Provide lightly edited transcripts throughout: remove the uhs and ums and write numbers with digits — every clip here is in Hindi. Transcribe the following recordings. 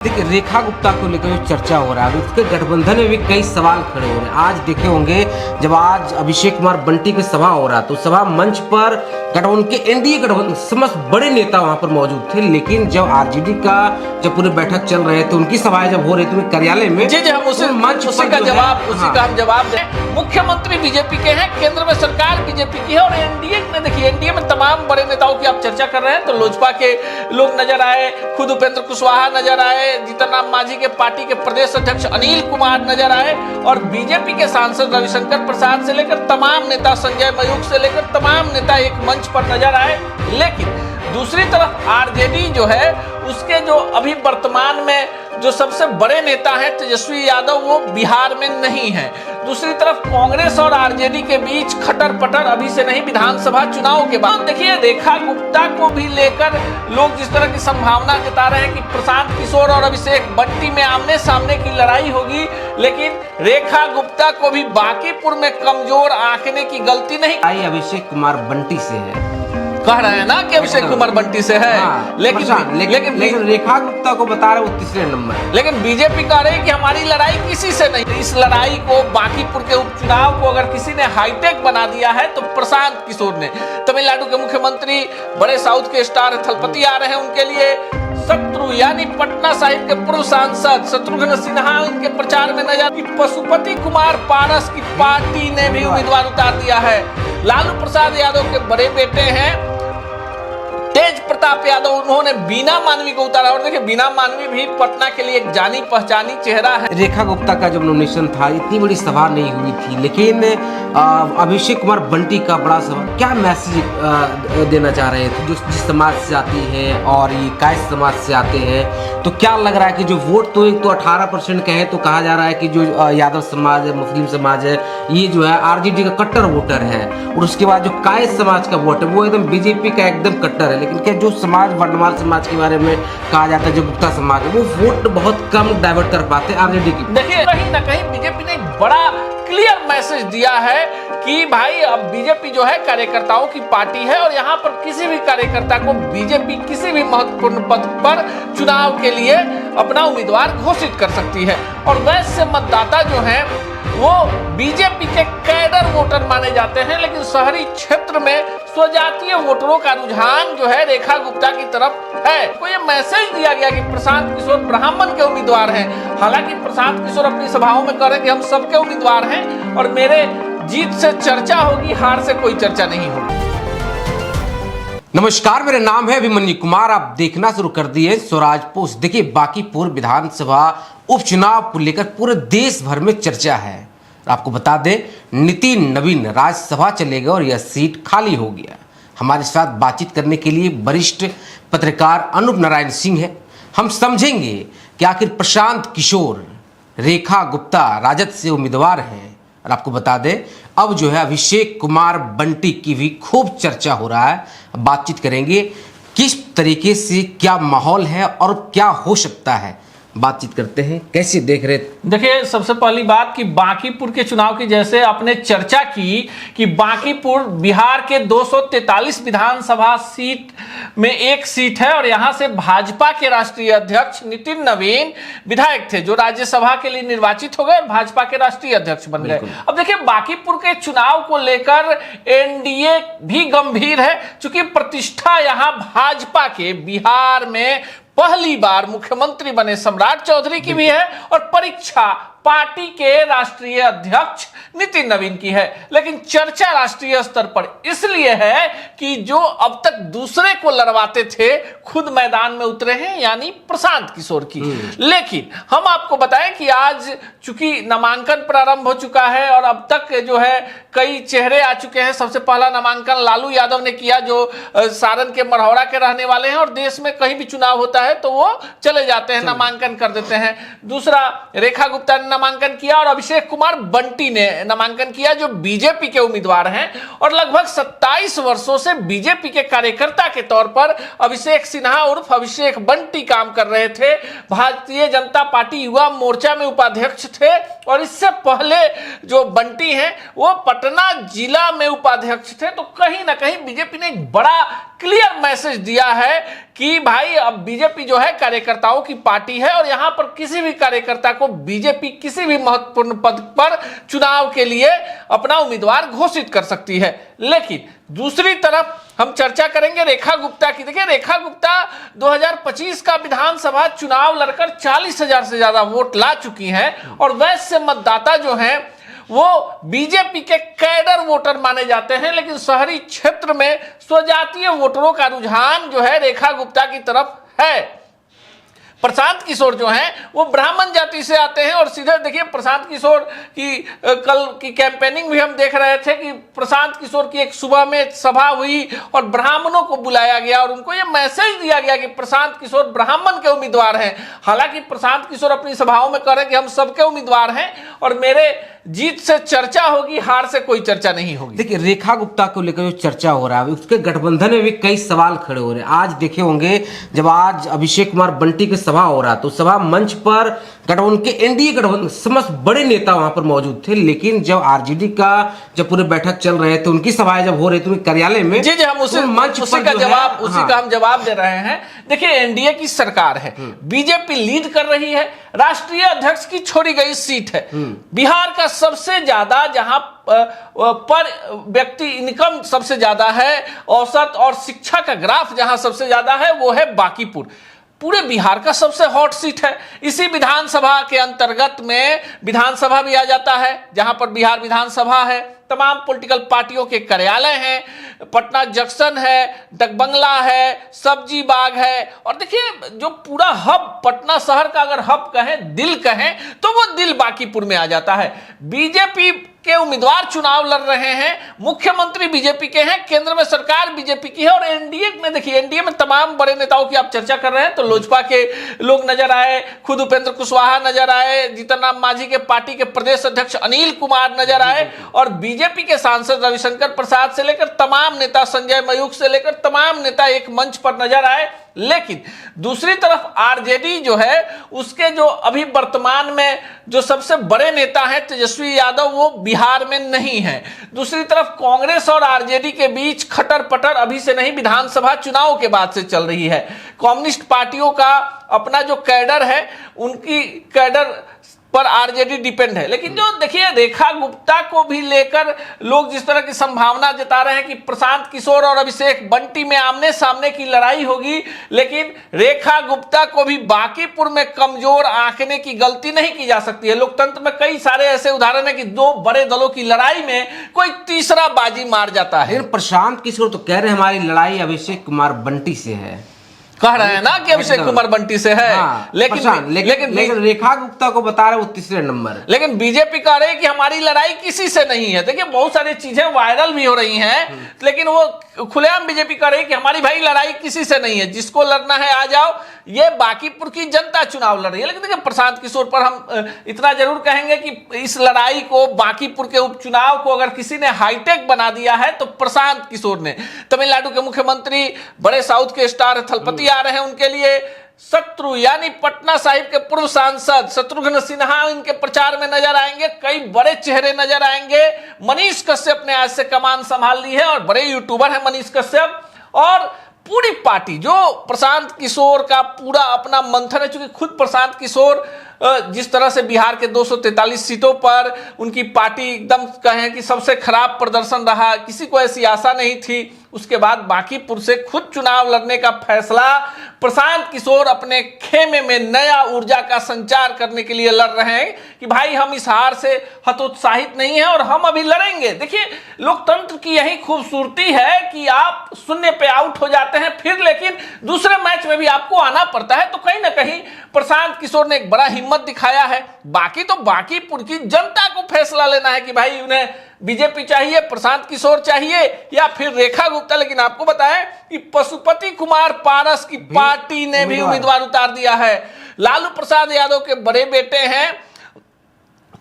देखिए, रेखा गुप्ता को लेकर जो चर्चा हो रहा है उसके गठबंधन में भी कई सवाल खड़े हो रहे हैं। आज देखे होंगे जब आज अभिषेक कुमार बंटी की सभा हो रहा तो सभा मंच पर गठबंधन के एनडीए गठबंधन समस्त बड़े नेता वहां पर मौजूद थे, लेकिन जब आरजेडी का जब पूरे बैठक चल रहे थे उनकी सभाएं जब हो रही थी कार्यालय में जी हम उसी का जवाब दें। मुख्यमंत्री बीजेपी के हैं, केंद्र में सरकार बीजेपी की है और एनडीए में देखिए एनडीए में तमाम बड़े नेताओं की आप चर्चा कर रहे हैं तो लोजपा के लोग नजर आए, खुद उपेंद्र कुशवाहा नजर आए, जीतन राम मांझी के पार्टी के प्रदेश अध्यक्ष अनिल कुमार नजर आए और बीजेपी के सांसद रविशंकर प्रसाद से लेकर तमाम नेता, संजय मयूख से लेकर तमाम नेता एक मंच पर नजर आए। लेकिन दूसरी तरफ आरजेडी जो है उसके जो अभी वर्तमान में जो सबसे बड़े नेता हैं तेजस्वी यादव वो बिहार में नहीं है। दूसरी तरफ कांग्रेस और आरजेडी के बीच खटर पटर अभी से नहीं, विधानसभा चुनाव के बाद देखिए रेखा गुप्ता को भी लेकर लोग जिस तरह की संभावना जता रहे हैं कि प्रशांत किशोर और अभिषेक बंटी में आमने सामने की लड़ाई होगी, लेकिन रेखा गुप्ता को भी बांकीपुर में कमजोर आंकने की गलती नहीं आई अभिषेक कुमार बंटी से है, कह रहे हैं ना कि अभिषेक कुमार बंटी से है। हाँ, लेकिन रेखा गुप्ता को बता रहे वो तीसरे नंबर है। लेकिन बीजेपी कह रही है कि हमारी लड़ाई किसी से नहीं। इस लड़ाई को बांकीपुर के उपचुनाव को अगर किसी ने हाईटेक बना दिया है तो प्रशांत किशोर ने। तमिलनाडु के मुख्यमंत्री, बड़े साउथ के स्टार थलपति आ रहे हैं उनके लिए, शत्रु यानी पटना साहिब के पूर्व सांसद शत्रुघ्न सिन्हा उनके प्रचार में नजर। पशुपति कुमार पारस की पार्टी ने भी उम्मीदवार उतार दिया है। लालू प्रसाद यादव के बड़े बेटे हैं तेज प्रताप यादव, उन्होंने बीना मानवी को उतारा और देखिए बीना मानवी भी पटना के लिए एक जानी पहचानी चेहरा है। रेखा गुप्ता का जब नॉमिनेशन था इतनी बड़ी सभा नहीं हुई थी, लेकिन अभिषेक कुमार बंटी का बड़ा सभा, क्या मैसेज देना चाह रहे थे जो जिस समाज से आती है और ये कायस्थ समाज से आते हैं, तो क्या लग रहा है कि जो वोट तो एक तो 18% कहे तो कहा जा रहा है कि जो यादव समाज है, मुस्लिम समाज है, ये जो है आरजेडी का कट्टर वोटर है और उसके बाद जो कायस्थ समाज का वोट है वो एकदम बीजेपी का एकदम कट्टर है। लेकिन क्या जो समाज वर्णमाल समाज के बारे में कहा जाता है जो गुप्ता समाज है वो वोट बहुत कम डाइवर्ट कर पाते हैं आरजेडी की। देखिए कहीं ना कहीं बीजेपी ने बड़ा क्लियर मैसेज दिया है कि भाई अब बीजेपी जो है कार्यकर्ताओं की पार्टी है और यहाँ पर किसी भी कार्यकर्ता को बीजेपी किसी भी महत्वपूर्ण पद पर चुनाव के लिए अपना उम्मीदवार घोषित कर सकती है। और वैसे मतदाता जो है वो बीजेपी के कैडर वोटर माने जाते हैं, लेकिन शहरी क्षेत्र में स्वजातीय वोटरों का रुझान जो है रेखा गुप्ता की तरफ है। तो ये मैसेज दिया गया कि प्रशांत किशोर ब्राह्मण के उम्मीदवार हैं। हालांकि प्रशांत किशोर अपनी सभाओं में कह रहे हैं कि हम सबके उम्मीदवार हैं और मेरे जीत से चर्चा होगी, हार से कोई चर्चा नहीं होगी। नमस्कार, मेरा नाम है अभिमन्यु कुमार, आप देखना शुरू कर दिए स्वराज पोस्ट। देखिए बांकीपुर विधानसभा उपचुनाव को लेकर पूरे देश भर में चर्चा है। आपको बता दें नितिन नवीन राज्यसभा चले गए और यह सीट खाली हो गया। हमारे साथ बातचीत करने के लिए वरिष्ठ पत्रकार अनूप नारायण सिंह है। हम समझेंगे कि आखिर प्रशांत किशोर, रेखा गुप्ता राजद से उम्मीदवार हैं और आपको बता दें अब जो है अभिषेक कुमार बंटी की भी खूब चर्चा हो रहा है। बातचीत करेंगे किस तरीके से क्या माहौल है और क्या हो सकता है, बातचीत करते हैं। कैसे देख रहे? देखिए सबसे पहली बात कि बांकीपुर के चुनाव की जैसे आपने चर्चा की कि बांकीपुर बिहार के 243 विधानसभा सीट में एक सीट है और यहां से भाजपा के राष्ट्रीय अध्यक्ष नितिन नवीन विधायक थे जो राज्यसभा के लिए निर्वाचित हो गए और भाजपा के राष्ट्रीय अध्यक्ष बन गए। अब देखिए बांकीपुर के चुनाव को लेकर एनडीए भी गंभीर है, चूंकि प्रतिष्ठा यहां भाजपा के बिहार में पहली बार मुख्यमंत्री बने सम्राट चौधरी की भी है और परीक्षा पार्टी के राष्ट्रीय अध्यक्ष नितिन नवीन की है। लेकिन चर्चा राष्ट्रीय स्तर पर इसलिए है कि जो अब तक दूसरे को लड़वाते थे खुद मैदान में उतरे हैं, यानी प्रशांत किशोर की। लेकिन हम आपको बताएं कि आज चूंकि नामांकन प्रारंभ हो चुका है और अब तक जो है कई चेहरे आ चुके हैं। सबसे पहला नामांकन लालू यादव ने किया जो सारण के मढ़ौरा के रहने वाले हैं और देश में कहीं भी चुनाव होता है तो वो चले जाते हैं, नामांकन कर देते हैं। दूसरा रेखा गुप्ता ने नामांकन किया और अभिषेक कुमार बंटी ने नामांकन किया जो बीजेपी के उम्मीदवार हैं और लगभग 27 वर्षों से बीजेपी के कार्यकर्ता के तौर पर अभिषेक सिन्हा उर्फ अभिषेक बंटी काम कर रहे थे। भारतीय जनता पार्टी युवा मोर्चा में उपाध्यक्ष थे और इससे पहले जो बंटी हैं वो पटना जिला में उपाध्यक्ष थे, तो कहीं ना कहीं बीजेपी ने एक बड़ा क्लियर मैसेज दिया है कि भाई अब बीजेपी जो है कार्यकर्ताओं की पार्टी है और यहां पर किसी भी कार्यकर्ता को बीजेपी किसी भी महत्वपूर्ण पद पर चुनाव के लिए अपना उम्मीदवार घोषित कर सकती है। लेकिन दूसरी तरफ हम चर्चा करेंगे रेखा गुप्ता की। देखिए, रेखा गुप्ता 2025 का विधानसभा चुनाव लड़कर 40,000 से ज्यादा वोट ला चुकी हैं और वैश्य मतदाता जो हैं वो बीजेपी के कैडर वोटर माने जाते हैं, लेकिन शहरी क्षेत्र में स्वजातीय वोटरों का रुझान जो है रेखा गुप्ता की तरफ है। प्रशांत किशोर जो हैं वो ब्राह्मण जाति से आते हैं और सीधे देखिए प्रशांत किशोर की कल की कैंपेनिंग भी हम देख रहे थे कि प्रशांत किशोर की एक सुबह में सभा हुई और ब्राह्मणों को बुलाया गया और उनको ये मैसेज दिया गया कि प्रशांत किशोर ब्राह्मण के उम्मीदवार हैं। हालांकि प्रशांत किशोर अपनी सभाओं में कह रहे हैं कि हम सबके उम्मीदवार हैं और मेरे जीत से चर्चा होगी, हार से कोई चर्चा नहीं होगी। देखिए, रेखा गुप्ता को लेकर जो चर्चा हो रहा है उसके गठबंधन में भी कई सवाल खड़े हो रहे हैं। आज देखे होंगे जब आज अभिषेक कुमार बंटी की सभा हो रहा तो सभा मंच पर गठबंधन के एनडीए गठबंधन समस्त बड़े नेता वहां पर मौजूद थे, लेकिन जब आरजेडी का जब पूरे बैठक चल रहे थे, उनकी सभाएं जब हो रही थी कार्यालय में, जी हम उसी का हम जवाब दे रहे हैं। देखिए, एनडीए की सरकार है, बीजेपी लीड कर रही है, राष्ट्रीय अध्यक्ष की छोड़ी गई सीट है, बिहार का सबसे ज्यादा जहां पर व्यक्ति इनकम सबसे ज्यादा है, औसत और शिक्षा का ग्राफ जहां सबसे ज्यादा है वो है बांकीपुर। पूरे बिहार का सबसे हॉट सीट है। इसी विधानसभा के अंतर्गत में विधानसभा भी आ जाता है, जहां पर बिहार विधानसभा है, तमाम पॉलिटिकल पार्टियों के कार्यालय हैं, पटना जंक्शन है, डकबंगला है, सब्जी बाग है और देखिए जो पूरा हब पटना शहर का अगर हब कहें, दिल कहें तो वो दिल बांकीपुर में आ जाता है। बीजेपी के उम्मीदवार चुनाव लड़ रहे हैं, मुख्यमंत्री बीजेपी के हैं, केंद्र में सरकार बीजेपी की है और एनडीए में देखिए एनडीए में तमाम बड़े नेताओं की आप चर्चा कर रहे हैं तो लोजपा के लोग नजर आए, खुद उपेंद्र कुशवाहा नजर आए, जीतन राम मांझी के पार्टी के प्रदेश अध्यक्ष अनिल कुमार नजर आए और बीजेपी के सांसद रविशंकर प्रसाद से लेकर तमाम नेता, संजय मयूख से लेकर तमाम नेता एक मंच पर नजर आए। लेकिन दूसरी तरफ आरजेडी जो है उसके जो अभी वर्तमान में जो सबसे बड़े नेता हैं तेजस्वी यादव वो बिहार में नहीं है। दूसरी तरफ कांग्रेस और आरजेडी के बीच खटर पटर अभी से नहीं, विधानसभा चुनाव के बाद से चल रही है। कम्युनिस्ट पार्टियों का अपना जो कैडर है उनकी कैडर पर आरजेडी डिपेंड है। लेकिन जो देखिए रेखा गुप्ता को भी लेकर लोग जिस तरह की संभावना जता रहे हैं कि प्रशांत किशोर और अभिषेक बंटी में आमने सामने की लड़ाई होगी, लेकिन रेखा गुप्ता को भी बांकीपुर में कमजोर आंकने की गलती नहीं की जा सकती है। लोकतंत्र में कई सारे ऐसे उदाहरण है कि दो बड़े दलों की लड़ाई में कोई तीसरा बाजी मार जाता है। प्रशांत किशोर तो कह रहे हैं हमारी लड़ाई अभिषेक कुमार बंटी से है, कह रहे हैं ना कि अभिषेक कुमार बंटी से है। हाँ, लेकिन रेखा गुप्ता को बता रहे वो तीसरे नंबर है। लेकिन बीजेपी कह रही है कि हमारी लड़ाई किसी से नहीं है। देखिए बहुत सारी चीजें वायरल भी हो रही हैं, लेकिन वो खुलेआम बीजेपी कह रही है कि हमारी भाई लड़ाई किसी से नहीं है, जिसको लड़ना है आ जाओ, ये बांकीपुर की जनता चुनाव लड़ रही है। लेकिन देखिए प्रशांत किशोर पर हम इतना जरूर कहेंगे कि इस लड़ाई को, बांकीपुर के उपचुनाव को अगर किसी ने हाईटेक बना दिया है तो प्रशांत किशोर ने। तमिलनाडु के मुख्यमंत्री, बड़े साउथ के स्टार थलपति आ रहे हैं, उनके लिए शत्रु यानी पटना साहिब के पूर्व सांसद शत्रुघ्न सिन्हा इनके प्रचार में नजर आएंगे। कई बड़े चेहरे नजर आएंगे। मनीष कश्यप ने आज से कमान संभाल ली है और बड़े यूट्यूबर हैं मनीष कश्यप। और पूरी पार्टी जो प्रशांत किशोर का पूरा अपना मंथन है, चूंकि खुद प्रशांत किशोर जिस तरह से बिहार के 243 सीटों पर उनकी पार्टी एकदम कहें कि सबसे खराब प्रदर्शन रहा, किसी को ऐसी आशा नहीं थी, उसके बाद बांकीपुर से खुद चुनाव लड़ने का फैसला प्रशांत किशोर अपने खेमे में नया ऊर्जा का संचार करने के लिए लड़ रहे हैं कि भाई हम इस हार से हतोत्साहित नहीं है और हम अभी लड़ेंगे। देखिए लोकतंत्र की यही खूबसूरती है कि आप शून्य पे आउट हो जाते हैं, फिर लेकिन दूसरे मैच में भी आपको आना पड़ता है। तो कहीं ना कहीं प्रशांत किशोर ने एक बड़ा हिम्मत दिखाया है। बाकी तो बांकीपुर की जनता को फैसला लेना है कि भाई उन्हें बीजेपी चाहिए, प्रशांत किशोर चाहिए या फिर रेखा गुप्ता। लेकिन आपको बताएं कि पशुपति कुमार पारस की पार्टी ने भी उम्मीदवार उतार दिया है। लालू प्रसाद यादव के बड़े बेटे हैं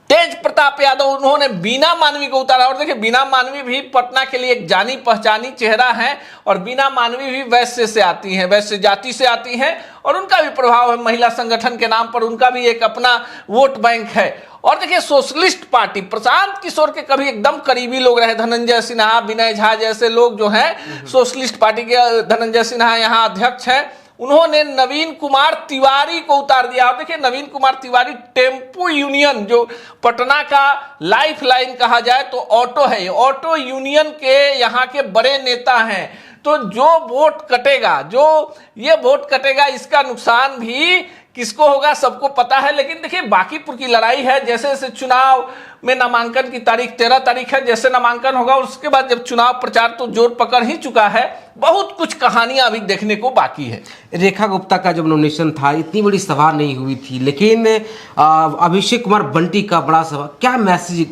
तेज प्रताप यादव, उन्होंने बीना मानवी को उतारा। और देखिए बीना मानवी भी पटना के लिए एक जानी पहचानी चेहरा है और बीना मानवी भी वैश्य से आती हैं, वैश्य जाति से आती हैं और उनका भी प्रभाव है, महिला संगठन के नाम पर उनका भी एक अपना वोट बैंक है। और देखिए सोशलिस्ट पार्टी, प्रशांत किशोर के कभी एकदम करीबी लोग रहे, धनंजय सिन्हा, विनय झा जैसे लोग जो हैं सोशलिस्ट पार्टी के, धनंजय सिन्हा यहाँ अध्यक्ष हैं, उन्होंने नवीन कुमार तिवारी को उतार दिया। और देखिए नवीन कुमार तिवारी टेम्पो यूनियन, जो पटना का लाइफ लाइन कहा जाए तो ऑटो है, ऑटो यूनियन के यहाँ के बड़े नेता हैं। तो जो वोट कटेगा, जो ये वोट कटेगा, इसका नुकसान भी किसको होगा सबको पता है। लेकिन देखिए बांकीपुर की लड़ाई है, जैसे जैसे चुनाव में नामांकन की तारीख 13 तारीख है, जैसे नामांकन होगा उसके बाद जब चुनाव प्रचार तो जोर पकड़ ही चुका है, बहुत कुछ कहानियां अभी देखने को बाकी है। रेखा गुप्ता का जब नॉमिनेशन था इतनी बड़ी सभा नहीं हुई थी, लेकिन अभिषेक कुमार बंटी का बड़ा सभा, क्या मैसेज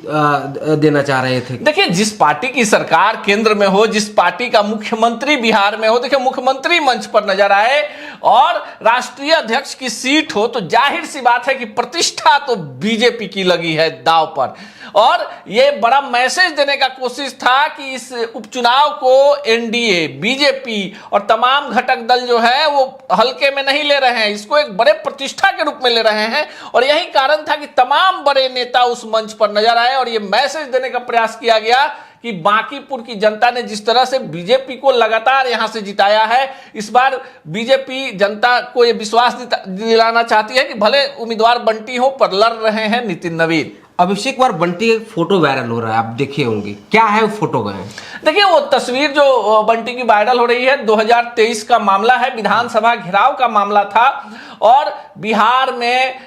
देना चाह रहे थे? देखिए जिस पार्टी की सरकार केंद्र में हो, जिस पार्टी का मुख्यमंत्री बिहार में हो, देखिए मुख्यमंत्री मंच पर नजर आए और राष्ट्रीय अध्यक्ष की सीट हो, तो जाहिर सी बात है कि प्रतिष्ठा तो बीजेपी की लगी है दांव पर। और ये बड़ा मैसेज देने का कोशिश था कि इस उपचुनाव को एनडीए, बीजेपी और तमाम घटक दल जो है वो हल्के में नहीं ले रहे हैं, इसको एक बड़े प्रतिष्ठा के रूप में ले रहे हैं। और यही कारण था कि तमाम बड़े नेता उस मंच पर नजर आए और ये मैसेज देने का प्रयास किया गया कि बांकीपुर की जनता ने जिस तरह से बीजेपी को लगातार यहां से जिताया है, इस बार बीजेपी जनता को यह विश्वास दिलाना चाहती है कि भले उम्मीदवार बंटी हो पर लड़ रहे हैं नितिन नवीन। अभिषेक कुमार बंटी एक फोटो वायरल हो रहा है, आप देखे होंगे, क्या है वो फोटो का? देखिए वो तस्वीर जो बंटी की वायरल हो रही है 2023 का मामला है, विधानसभा घेराव का मामला था। और बिहार में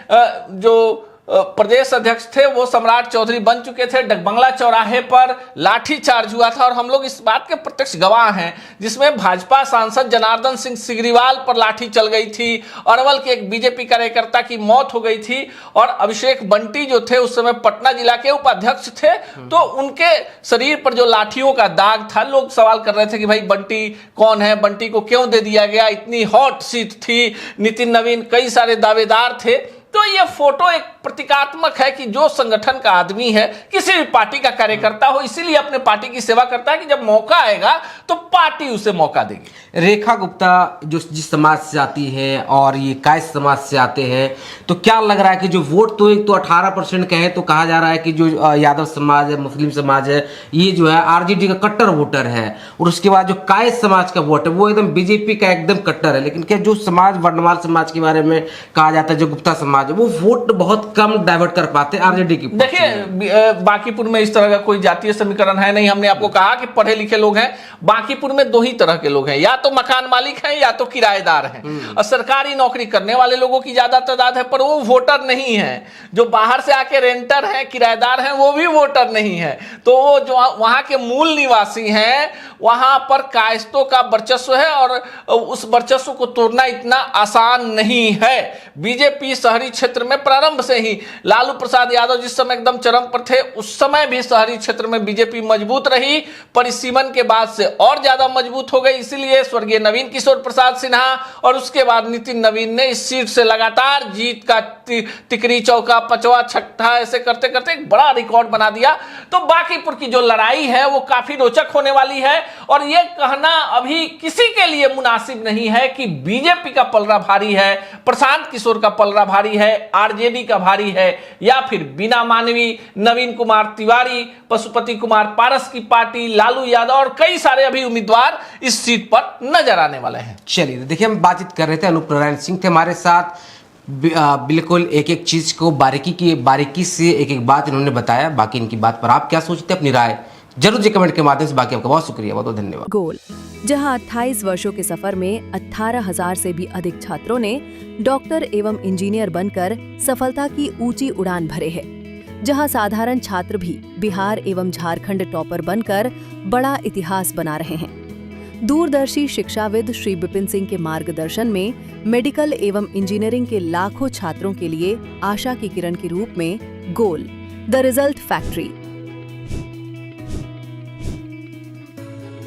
जो प्रदेश अध्यक्ष थे वो सम्राट चौधरी बन चुके थे, डकबंगला चौराहे पर लाठी चार्ज हुआ था और हम लोग इस बात के प्रत्यक्ष गवाह हैं, जिसमें भाजपा सांसद जनार्दन सिंह सिग्रीवाल पर लाठी चल गई थी, अरवल के एक बीजेपी कार्यकर्ता की मौत हो गई थी और अभिषेक बंटी जो थे उस समय पटना जिला के उपाध्यक्ष थे, तो उनके शरीर पर जो लाठियों का दाग था, लोग सवाल कर रहे थे कि भाई बंटी कौन है, बंटी को क्यों दे दिया गया, इतनी हॉट सीट थी, नितिन नवीन, कई सारे दावेदार थे। तो ये फोटो एक प्रतीकात्मक है कि जो संगठन का आदमी है, किसी भी पार्टी का कार्यकर्ता हो, इसीलिए अपने पार्टी की सेवा करता है कि जब मौका आएगा तो पार्टी उसे मौका देगी। रेखा गुप्ता जो जिस समाज से आती है और ये कायस्थ समाज से आते हैं, तो क्या लग रहा है कि जो वोट तो एक तो 18% का है, तो कहा जा रहा है कि जो यादव समाज है, मुस्लिम समाज है, ये जो है आरजेडी का कट्टर वोटर है, और उसके बाद जो कायस्थ समाज का वोट है वो एकदम बीजेपी का एकदम कट्टर है। लेकिन क्या जो समाज वर्णमाल समाज के बारे में कहा जाता है, जो गुप्ता समाज, वो वोट बहुत कम डाइवर्ट कर पाते आरजेडी की। देखिए बांकीपुर में इस तरह का कोई जातीय समीकरण है नहीं। हमने आपको कहा कि पढ़े लिखे लोग हैं, बांकीपुर में दो ही तरह के लोग हैं, या तो मकान मालिक हैं या तो किराएदार हैं। और सरकारी नौकरी करने वाले लोगों की ज्यादा तादाद है, पर वो वोटर नहीं है। जो बाहर से आके रेंटर हैं, किराएदार हैं, वो भी वोटर नहीं है। तो वो जो वहां के मूल निवासी हैं, वहां पर कायस्थों का वर्चस्व है और उस वर्चस्व को तोड़ना इतना आसान नहीं है। बीजेपी शहरी क्षेत्र में प्रारंभ से ही, लालू प्रसाद यादव जिस समय एकदम चरम पर थे, उस समय भी शहरी क्षेत्र में बीजेपी मजबूत रही, परिसीमन के बाद से और ज्यादा मजबूत हो गई। इसीलिए स्वर्गीय नवीन किशोर प्रसाद सिन्हा और उसके बाद नितिन नवीन ने इस सीट से लगातार जीत का तिकरी चौका, पचवा, छठा ऐसे करते करते एक बड़ा रिकॉर्ड बना दिया। तो बांकीपुर की जो लड़ाई है वो काफी रोचक होने वाली है और यह कहना अभी किसी के लिए मुनासिब नहीं है कि बीजेपी का पलड़ा भारी है, प्रशांत किशोर का पलड़ा भारी है, आरजेडी का भारी है, या फिर बिना मानवी, नवीन कुमार तिवारी, पशुपति कुमार पारस की पार्टी, लालू यादव और कई सारे अभी उम्मीदवार इस सीट पर नजर आने वाले हैं। चलिए देखिए, हम बातचीत कर रहे थे, अनूप नारायण सिंह थे हमारे साथ। बिल्कुल एक एक चीज को बारीकी से एक एक बात इन्होंने बताया। बाकी इनकी बात पर आप क्या सोचते हैं, अपनी राय जरूर जी कमेंट के माध्यम से। बाकी आपका बहुत शुक्रिया, बहुत धन्यवाद। गोल, जहां 28 वर्षों के सफर में 18,000 से भी अधिक छात्रों ने डॉक्टर एवं इंजीनियर बनकर सफलता की ऊंची उड़ान भरे है, जहां साधारण छात्र भी बिहार एवं झारखंड टॉपर बनकर बड़ा इतिहास बना रहे हैं। दूरदर्शी शिक्षाविद श्री विपिन सिंह के मार्गदर्शन में मेडिकल एवं इंजीनियरिंग के लाखों छात्रों के लिए आशा की किरण के रूप में गोल, द रिजल्ट फैक्ट्री